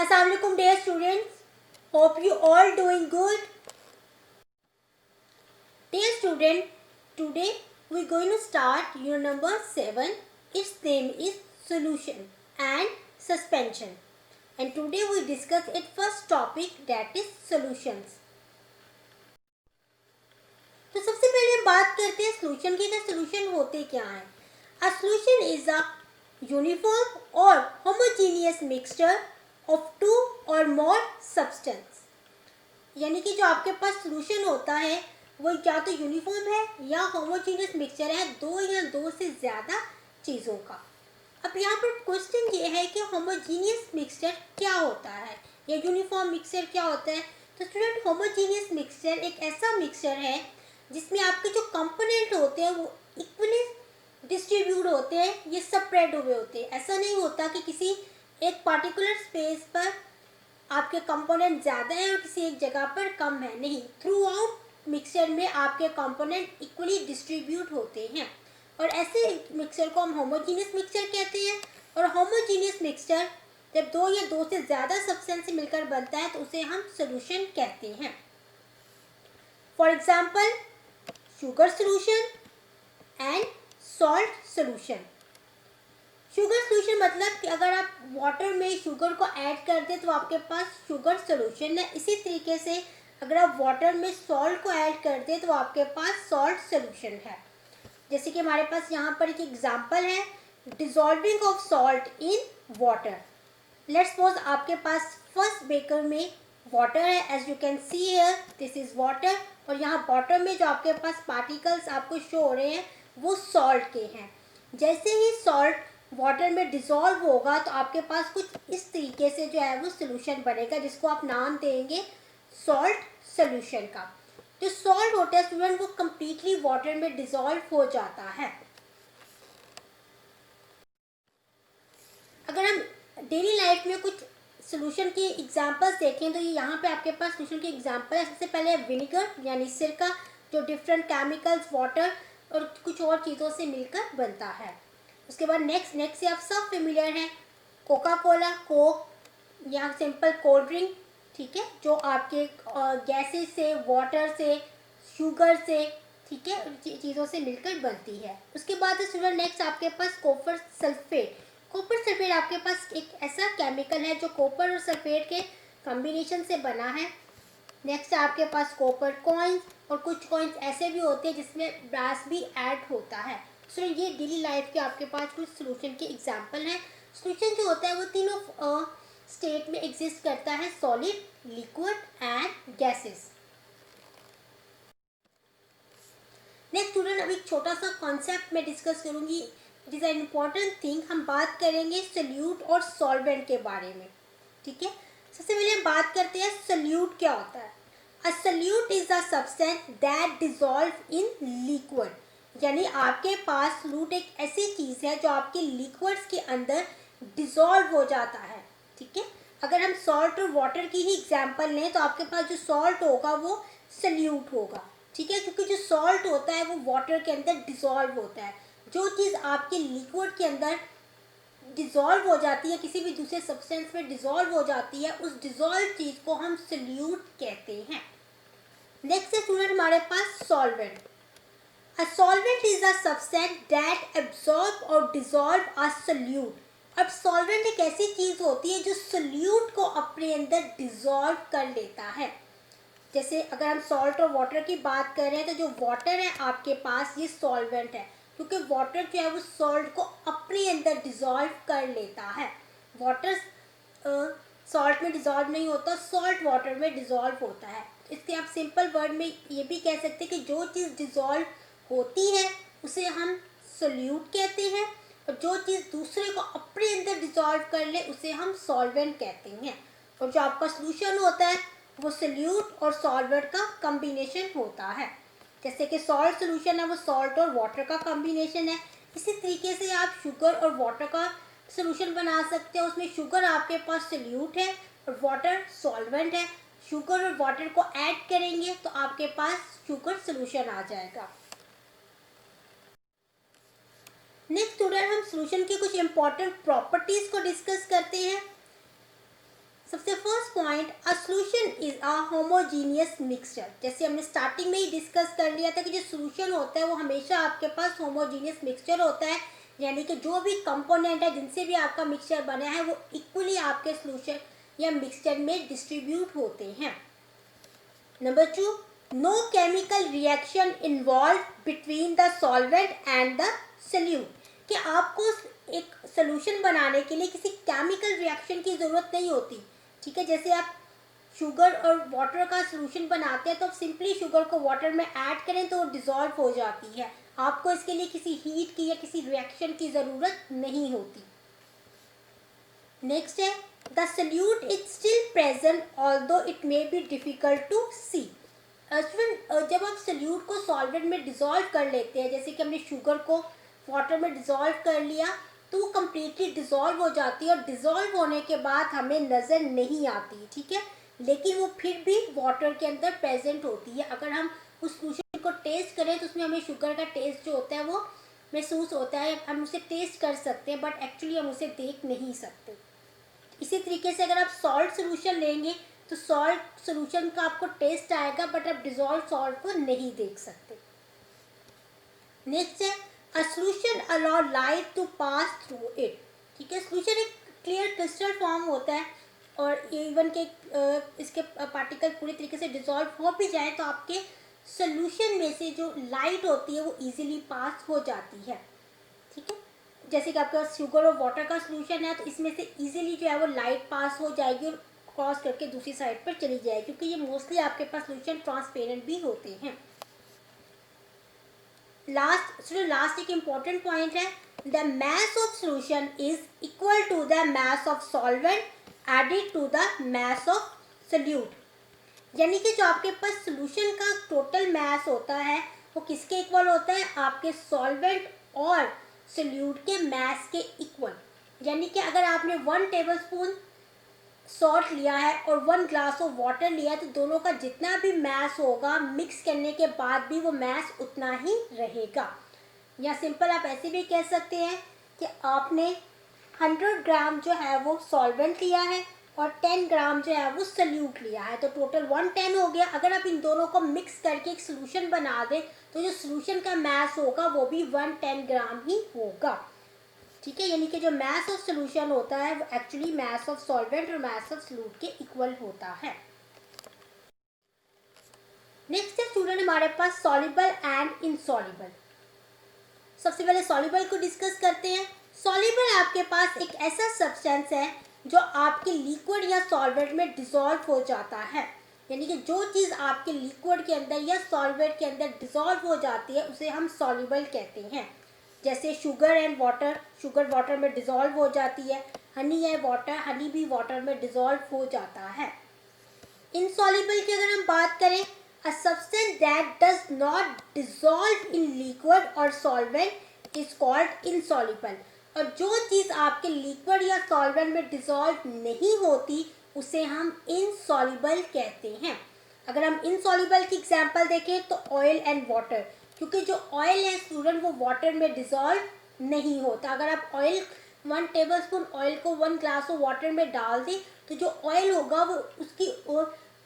Assalamualaikum dear students. Hope you all doing good. Dear student, today we're going to start unit number 7. Its name is solution and suspension. And today we discuss its first topic, that is solutions. तो सबसे पहले हम बात करते हैं solution की। तो solution होते क्या हैं? A solution is a uniform or homogeneous mixture of two or more substance. यानी कि जो आपके पास सॉल्यूशन होता है वो या तो यूनिफॉर्म है या होमोजेनियस मिक्सचर है, दो या दो से ज़्यादा चीज़ों का। अब यहाँ पर क्वेश्चन ये है कि होमोजेनियस मिक्सचर क्या होता है या यूनिफॉर्म मिक्सचर क्या होता है। तो स्टूडेंट, होमोजेनियस मिक्सचर एक ऐसा मिक्सचर है जिसमें आपके जो कंपोनेंट होते हैं वो इक्वली डिस्ट्रीब्यूट होते हैं, ये स्प्रेड हुए होते हैं। ऐसा नहीं होता कि किसी एक पर्टिकुलर स्पेस पर आपके कंपोनेंट ज़्यादा है और किसी एक जगह पर कम है, नहीं, थ्रू आउट मिक्सचर में आपके कंपोनेंट इक्वली डिस्ट्रीब्यूट होते हैं और ऐसे मिक्सचर को हम होमोजेनियस मिक्सचर कहते हैं। और होमोजेनियस मिक्सचर जब दो या दो से ज़्यादा सब्सटेंस से मिलकर बनता है तो उसे हम सॉल्यूशन कहते हैं। For example, sugar solution and salt solution. Sugar solution मतलब कि अगर आप वाटर में शुगर को ऐड कर दें तो आपके पास शुगर सॉल्यूशन है। इसी तरीके से अगर आप वाटर में सॉल्ट को ऐड कर दें तो आपके पास सॉल्ट सॉल्यूशन है। जैसे कि हमारे पास यहाँ पर एक एग्जांपल है, dissolving of salt in water. Let's suppose आपके पास फर्स्ट बेकर में वाटर है, as you can see here this is water, और यहाँ बॉटम में जो आपके पास पार्टिकल्स आपको शो हो रहे हैं वो सॉल्ट के हैं। जैसे ही सॉल्ट वाटर में डिसॉल्व होगा तो आपके पास कुछ इस तरीके से जो है वो सॉल्यूशन बनेगा, जिसको आप नाम देंगे सॉल्ट सॉल्यूशन का। जो सॉल्ट होता है स्टूडेंट वो कंप्लीटली वाटर में डिसॉल्व हो जाता है। अगर हम डेली लाइफ में कुछ सॉल्यूशन की एग्जांपल्स देखें तो ये यहाँ पे आपके पास सॉल्यूशन की एग्जांपल है। सबसे पहले विनेगर यानी सिरका, जो डिफरेंट केमिकल्स, वाटर और कुछ और चीज़ों से मिलकर बनता है। उसके बाद नेक्स्ट से आप सब फेमिलियर हैं, कोका कोला, कोक या सिंपल कोल्ड ड्रिंक, ठीक है, जो आपके गैसेस से, वाटर से, शुगर से, ठीक है, चीज़ों से मिलकर बनती है। उसके बाद स्टूडेंट नेक्स्ट आपके पास कॉपर सल्फेट। कॉपर सल्फेट आपके पास एक ऐसा केमिकल है जो कॉपर और सल्फेट के कॉम्बिनेशन से बना है। नेक्स्ट आपके पास कॉपर कॉइन्स, और कुछ कॉइन्स ऐसे भी होते हैं जिसमें ब्रास भी ऐड होता है। सो ये डेली लाइफ के आपके पास कुछ सॉल्यूशन के एग्जांपल हैं। सॉल्यूशन जो होता है वो तीनों स्टेट में एग्जिस्ट करता है, solid, liquid and gases. Next student, अब एक छोटा सा कॉन्सेप्ट मैं डिस्कस करूंगी, it is a important thing. हम बात करेंगे सॉल्यूट और सॉल्वेंट के बारे में, ठीक है। सबसे पहले हम बात करते हैं सॉल्यूट क्या होता है। अ solute is a substance that dissolve in liquid, यानी आपके पास सॉल्यूट एक ऐसी चीज़ है जो आपके लिक्विड्स के अंदर डिसॉल्व हो जाता है, ठीक है। अगर हम सॉल्ट और वाटर की ही एग्जांपल लें तो आपके पास जो सॉल्ट होगा वो सॉल्यूट होगा, ठीक है, क्योंकि जो सॉल्ट होता है वो वाटर के अंदर डिसॉल्व होता है। जो चीज़ आपके लिक्विड के अंदर डिसॉल्व हो जाती है, किसी भी दूसरे सब्सटेंस में डिसॉल्व हो जाती है, उस डिसॉल्व चीज़ को हम सॉल्यूट कहते हैं। नेक्स्ट है स्टूडेंट हमारे पास solvent. A solvent is a substance that absorb or dissolve a solute. अब सॉल्वेंट एक ऐसी चीज़ होती है जो सोल्यूट को अपने अंदर डिसॉल्व कर लेता है। जैसे अगर हम सॉल्ट और वाटर की बात कर रहे हैं तो जो वाटर है आपके पास ये सॉल्वेंट है, क्योंकि वाटर जो है वो सॉल्ट को अपने अंदर डिसॉल्व कर लेता है। वाटर सॉल्ट में डिसॉल्व नहीं होता, सॉल्ट वाटर में डिसॉल्व होता है। इसके आप सिंपल वर्ड में ये भी कह सकते हैं कि जो चीज़ डिसॉल्व होती है उसे हम सोल्यूट कहते हैं, और जो चीज़ दूसरे को अपने अंदर डिसॉल्व कर ले उसे हम सॉल्वेंट कहते हैं। और जो आपका सॉल्यूशन होता है वो सोल्यूट और सॉल्वेंट का कॉम्बिनेशन होता है। जैसे कि सॉल्ट सॉल्यूशन है वो सॉल्ट और वाटर का कॉम्बिनेशन है। इसी तरीके से आप शुगर और वाटर का सॉल्यूशन बना सकते हो। उसमें शुगर आपके पास सोल्यूट है और वाटर सॉल्वेंट है। शुगर और वाटर को ऐड करेंगे तो आपके पास शुगर सॉल्यूशन आ जाएगा। नेक्स्ट स्टूडेंट हम सॉल्यूशन की कुछ इंपॉर्टेंट प्रॉपर्टीज को डिस्कस करते हैं। सबसे first point, a solution is a homogeneous mixture. जैसे हमने स्टार्टिंग में ही डिस्कस कर लिया था कि जो सॉल्यूशन होता है वो हमेशा आपके पास होमोजीनियस मिक्सचर होता है, यानी कि जो भी कंपोनेंट है जिनसे भी आपका मिक्सचर बना है वो इक्वली आपके सॉल्यूशन या मिक्सचर में डिस्ट्रीब्यूट होते हैं। Number 2, no chemical reaction involve between the solvent and the solute. कि आपको एक सोल्यूशन बनाने के लिए किसी केमिकल रिएक्शन की ज़रूरत नहीं होती। ठीक है, जैसे आप शुगर और वाटर का सोल्यूशन बनाते हैं तो आप सिंपली शुगर को वाटर में ऐड करें तो वो डिज़ोल्व हो जाती है, आपको इसके लिए किसी हीट की या किसी रिएक्शन की ज़रूरत नहीं होती। नेक्स्ट है, the solute is still present although it may be difficult to see. जब आप सोल्यूट को सॉल्वेंट में डिज़ोल्व कर लेते हैं, जैसे कि हमने शुगर को वाटर में डिज़ोल्व कर लिया तो वो कम्प्लीटली डिज़ोल्व हो जाती है और डिज़ोल्व होने के बाद हमें नज़र नहीं आती। ठीक है, लेकिन वो फिर भी वाटर के अंदर प्रेजेंट होती है। अगर हम उस सोल्यूशन को टेस्ट करें तो उसमें हमें शुगर का टेस्ट जो होता है वो महसूस होता है, हम उसे टेस्ट कर सकते हैं, बट एक्चुअली हम उसे देख नहीं सकते। इसी तरीके से अगर आप सॉल्ट सोल्यूशन लेंगे तो सॉल्ट सोल्यूशन का आपको टेस्ट आएगा, बट आप डिज़ोल्व सॉल्ट को नहीं देख सकते। नेक्स्ट है, a solution allow light to pass through it. ठीक है, सोल्यूशन एक क्लियर क्रिस्टल फॉर्म होता है और इवन के इसके पार्टिकल पूरी तरीके से डिज़ोल्व हो भी जाए तो आपके सोल्यूशन में से जो लाइट होती है वो इजीली पास हो जाती है। ठीक है, जैसे कि आपका शुगर और वाटर का सोल्यूशन है तो इसमें से इजीली जो है वो लाइट पास हो जाएगी और क्रॉस करके दूसरी साइड पर चली जाएगी, क्योंकि ये मोस्टली आपके पास सोल्यूशन ट्रांसपेरेंट भी होते हैं। लास्ट एक इम्पॉर्टेंट पॉइंट है, the mass of solution is equal to the mass of solvent added to the mass of solute. यानी कि जो आपके पास सोल्यूशन का टोटल मास होता है वो किसके इक्वल होता है, आपके सॉल्वेंट और सोल्यूट के मास के इक्वल। यानी कि अगर आपने 1 टेबलस्पून सॉल्ट लिया है और 1 ग्लास ऑफ वाटर लिया है तो दोनों का जितना भी मास होगा मिक्स करने के बाद भी वो मास उतना ही रहेगा। या सिंपल आप ऐसे भी कह सकते हैं कि आपने 100 ग्राम जो है वो सॉल्वेंट लिया है और 10 ग्राम जो है वो सोल्यूट लिया है, तो टोटल 110 हो गया। अगर आप इन दोनों को मिक्स करके एक सोल्यूशन बना दें तो जो सोल्यूशन का मास होगा वो भी 110 ग्राम ही होगा। ठीक है, यानी कि जो मास ऑफ सोल्यूशन होता है वो एक्चुअली मास ऑफ सॉल्वेंट और मास ऑफ सोल्यूट के इक्वल होता है। नेक्स्ट है स्टूडेंट हमारे पास सॉल्युबल एंड इनसॉल्युबल। सबसे पहले सॉल्युबल को डिस्कस करते हैं। सॉल्युबल आपके पास एक ऐसा सब्सटेंस है जो आपके लिक्विड या सॉल्वेंट में डिसॉल्व हो जाता है। यानी कि जो चीज़ आपके लिक्विड के अंदर या सॉल्वेंट के अंदर डिसॉल्व हो जाती है उसे हम सॉल्युबल कहते हैं। जैसे sugar and water, sugar water में डिसॉल्व हो जाती है। हनी है वाटर, हनी भी वाटर में डिसॉल्व हो जाता है। इनसॉल्युबल की अगर हम बात करें, a substance that does not dissolve in liquid or solvent is called insoluble। और जो चीज़ आपके लिक्विड या सॉल्वेंट में डिसॉल्व नहीं होती उसे हम इनसॉल्युबल कहते हैं। अगर हम इनसॉल्युबल की एग्जांपल देखें तो ऑयल एंड वाटर, क्योंकि जो ऑयल है स्टूडेंट वो वाटर में डिसॉल्व नहीं होता। अगर आप ऑयल 1 टेबलस्पून ऑयल को 1 ग्लास ऑफ वाटर में डाल दें तो जो ऑयल होगा वो उसकी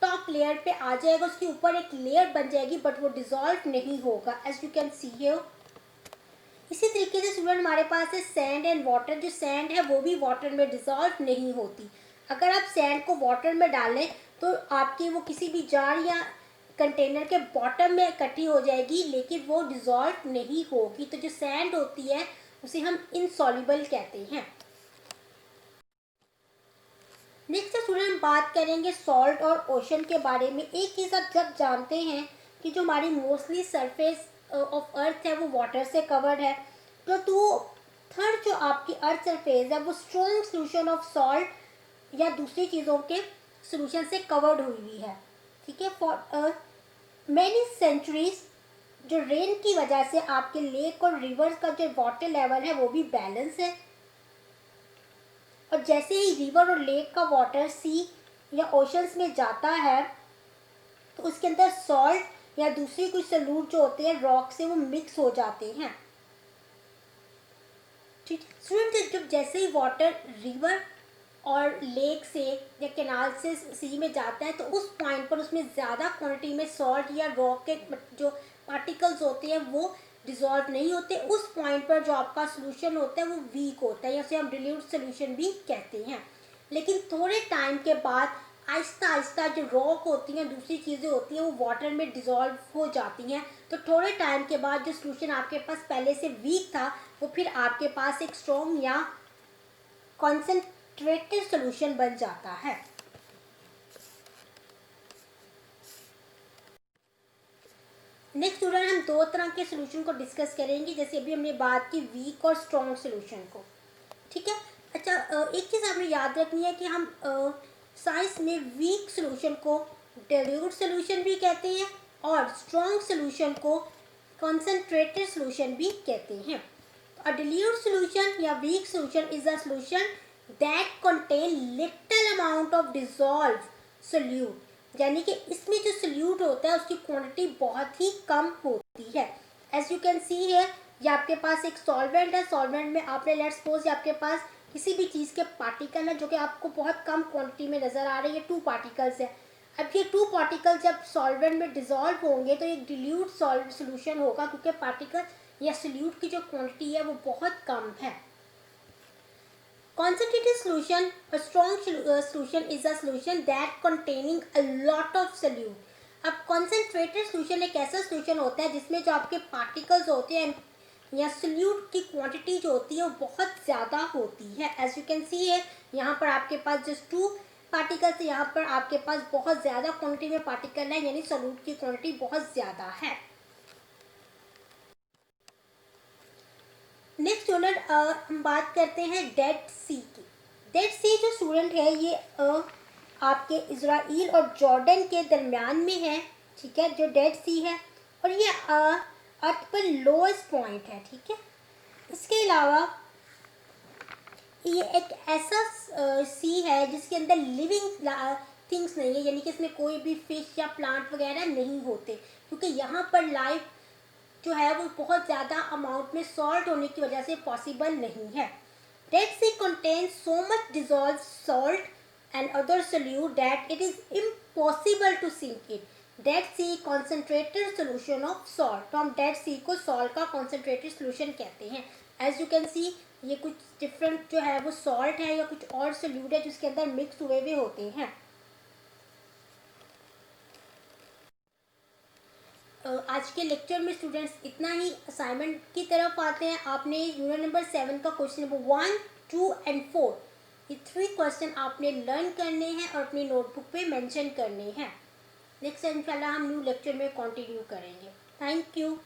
टॉप लेयर पे आ जाएगा, उसके ऊपर एक लेयर बन जाएगी, बट वो डिसॉल्व नहीं होगा, as you can see here. इसी तरीके से स्टूडेंट हमारे पास है सैंड एंड वाटर। जो सैंड है वो भी वाटर में डिसॉल्व नहीं होती। अगर आप सैंड को वाटर में डालें तो आपकी वो किसी भी जार या कंटेनर के बॉटम में इकट्ठी हो जाएगी, लेकिन वो डिसॉल्व नहीं होगी। तो जो सैंड होती है उसे हम इनसॉल्युबल कहते हैं। नेक्स्ट स्टूडेंट हम बात करेंगे सॉल्ट और ओशन के बारे में। एक चीज़ आप जब जानते हैं कि जो हमारी मोस्टली सरफेस ऑफ अर्थ है वो वाटर से कवर्ड है, तो 2/3 जो आपकी अर्थ सरफेस है वो स्ट्रॉन्ग सोल्यूशन ऑफ सॉल्ट या दूसरी चीज़ों के सोल्यूशन से कवर्ड हुई हुई है। ठीक है, फॉर मैनी सेंचुरीज जो रेन की वजह से आपके लेक और रिवर्स का जो वाटर लेवल है वो भी बैलेंस है। और जैसे ही रिवर और लेक का वाटर सी या ओशंस में जाता है तो उसके अंदर सॉल्ट या दूसरी कुछ सॉल्यूट जो होते हैं रॉक से वो मिक्स हो जाते हैं। ठीक, स्टूडेंट जब जैसे ही वाटर रिवर और लेक से या कैनाल से सी में जाता है, तो उस पॉइंट पर उसमें ज़्यादा क्वांटिटी में सॉल्ट या रॉक के जो पार्टिकल्स होते हैं वो डिज़ोल्व नहीं होते। उस पॉइंट पर जो आपका सोल्यूशन होता है वो वीक होता है, या उसे हम डिल्यूट सोल्यूशन भी कहते हैं। लेकिन थोड़े टाइम के बाद आहिस्ता आहिस्ता जो रॉक होती हैं, दूसरी चीज़ें होती हैं, वो वाटर में डिज़ोल्व हो जाती हैं। तो थोड़े टाइम के बाद जो सोल्यूशन आपके पास पहले से वीक था वो फिर आपके पास एक स्ट्रॉन्ग या कॉन्सेंट्रेटेड सोल्यूशन बन जाता है। नेक्स्ट स्टूडेंट, हम दो तरह के सोल्यूशन को डिस्कस करेंगे, जैसे अभी हमने बात की वीक और स्ट्रॉन्ग सोल्यूशन को, ठीक है। अच्छा, एक चीज़ आपने याद रखनी है कि हम साइंस में वीक सोल्यूशन को डाइल्यूट सोल्यूशन भी कहते हैं और स्ट्रॉन्ग सोल्यूशन को कॉन्सेंट्रेटेड सोल्यूशन भी कहते हैं। A dilute solution या weak solution is a solution that contain little amount of dissolved solute, यानी कि इसमें जो सोल्यूट होता है उसकी क्वांटिटी बहुत ही कम होती है। एज यू कैन सी है, ये आपके पास एक सॉल्वेंट है, सॉल्वेंट में आपने लेट्स सपोज आपके पास किसी भी चीज़ के पार्टिकल है जो कि आपको बहुत कम क्वांटिटी में नज़र आ रही है, 2 पार्टिकल्स है। अब ये 2 पार्टिकल जब सॉल्वेंट में डिजॉल्व होंगे तो एक डिल्यूट सोल्यूशन होगा, क्योंकि पार्टिकल या सोल्यूट की जो क्वांटिटी है वो बहुत कम है। Concentrated solution, a strong solution is a solution that containing a lot of solute. अब concentrated solution एक ऐसा solution होता है जिसमें जो आपके particles होते हैं या solute की quantity जो होती है वो बहुत ज़्यादा होती है। As you can see है, यहाँ पर आपके पास just 2 particles, यहाँ पर आपके पास बहुत ज़्यादा quantity में particle है, यानी solute की quantity बहुत ज़्यादा है। नेक्स्ट स्टूडेंट, हम बात करते हैं डेड सी की। डेड सी जो स्टूडेंट है ये आपके इजराइल और जॉर्डन के दरमियान में है, ठीक है, जो डेड सी है, और ये अर्थ पर लोएस्ट पॉइंट है, ठीक है। इसके अलावा ये एक ऐसा सी है जिसके अंदर लिविंग थिंग्स नहीं है, यानी कि इसमें कोई भी फिश या प्लांट वगैरह नहीं होते, क्योंकि यहाँ पर लाइफ जो है वो बहुत ज़्यादा अमाउंट में सॉल्ट होने की वजह से पॉसिबल नहीं है। Dead sea contains so much dissolve salt and other solute that it is impossible to sink it. Dead sea concentrated solution of salt, तो हम डेड सी को सॉल्ट का कॉन्सेंट्रेटेड सोल्यूशन कहते हैं। एज यू कैन सी ये कुछ डिफरेंट जो है वो सॉल्ट है या कुछ और सोल्यूट है जिसके अंदर मिक्स हुए होते हैं। आज के लेक्चर में स्टूडेंट्स इतना ही। असाइनमेंट की तरफ आते हैं। आपने यूनिट नंबर 7 का क्वेश्चन नंबर 1, 2 एंड 4 ये 3 क्वेश्चन आपने लर्न करने हैं और अपनी नोटबुक पे मेंशन करने हैं। नेक्स्ट इंशाल्लाह हम न्यू लेक्चर में कंटिन्यू करेंगे। Thank you.